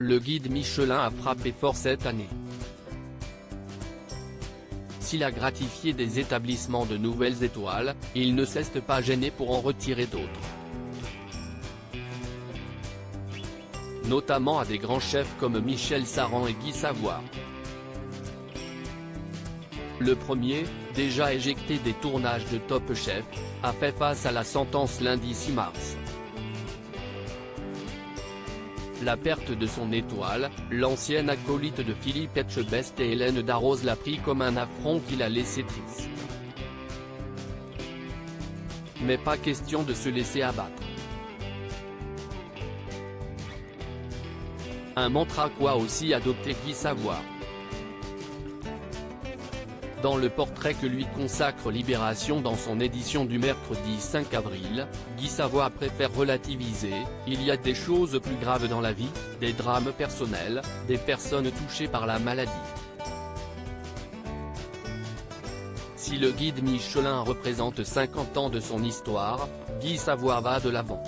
Le guide Michelin a frappé fort cette année. S'il a gratifié des établissements de nouvelles étoiles, il ne s'est pas gêné pour en retirer d'autres. Notamment à des grands chefs comme Michel Saran et Guy Savoy. Le premier, déjà éjecté des tournages de Top Chef, a fait face à la sentence lundi 6 mars. La perte de son étoile, l'ancienne acolyte de Philippe Etchebest et Hélène Darroze l'a pris comme un affront qui l'a laissé triste. Mais pas question de se laisser abattre. Un mantra qu'a aussi adopté Guy Savoy. Dans le portrait que lui consacre Libération dans son édition du mercredi 5 avril, Guy Savoy préfère relativiser. Il y a des choses plus graves dans la vie, des drames personnels, des personnes touchées par la maladie. Si le guide Michelin représente 50 ans de son histoire, Guy Savoy va de l'avant.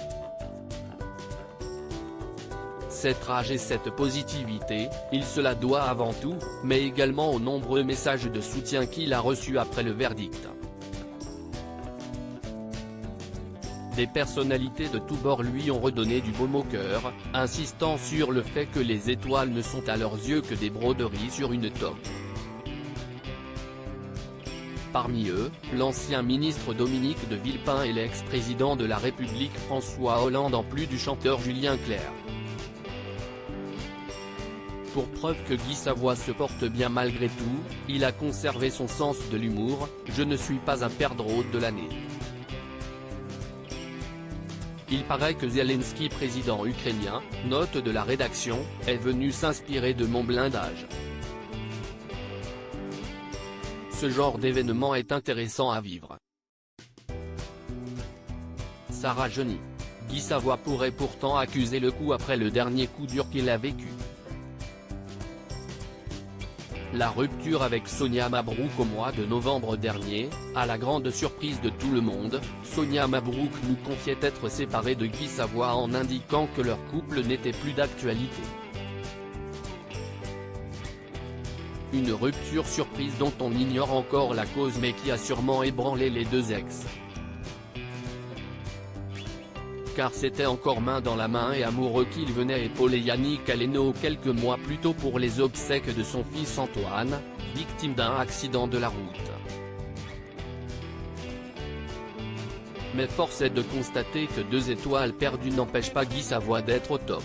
Cette rage et cette positivité, il se la doit avant tout, mais également aux nombreux messages de soutien qu'il a reçus après le verdict. Des personnalités de tous bords lui ont redonné du baume au cœur, insistant sur le fait que les étoiles ne sont à leurs yeux que des broderies sur une toque. Parmi eux, l'ancien ministre Dominique de Villepin et l'ex-président de la République François Hollande en plus du chanteur Julien Clerc. Pour preuve que Guy Savoy se porte bien malgré tout, il a conservé son sens de l'humour. Je ne suis pas un perdreau de l'année. Il paraît que Zelensky, président ukrainien, note de la rédaction, est venu s'inspirer de mon blindage. Ce genre d'événement est intéressant à vivre. Ça rajeunit. Guy Savoy pourrait pourtant accuser le coup après le dernier coup dur qu'il a vécu. La rupture avec Sonia Mabrouk au mois de novembre dernier, à la grande surprise de tout le monde, Sonia Mabrouk nous confiait être séparée de Guy Savoy en indiquant que leur couple n'était plus d'actualité. Une rupture surprise dont on ignore encore la cause mais qui a sûrement ébranlé les deux ex. Car c'était encore main dans la main et amoureux qu'il venait épauler Yannick Aleno quelques mois plus tôt pour les obsèques de son fils Antoine, victime d'un accident de la route. Mais force est de constater que deux étoiles perdues n'empêchent pas Guy Savoy d'être au top.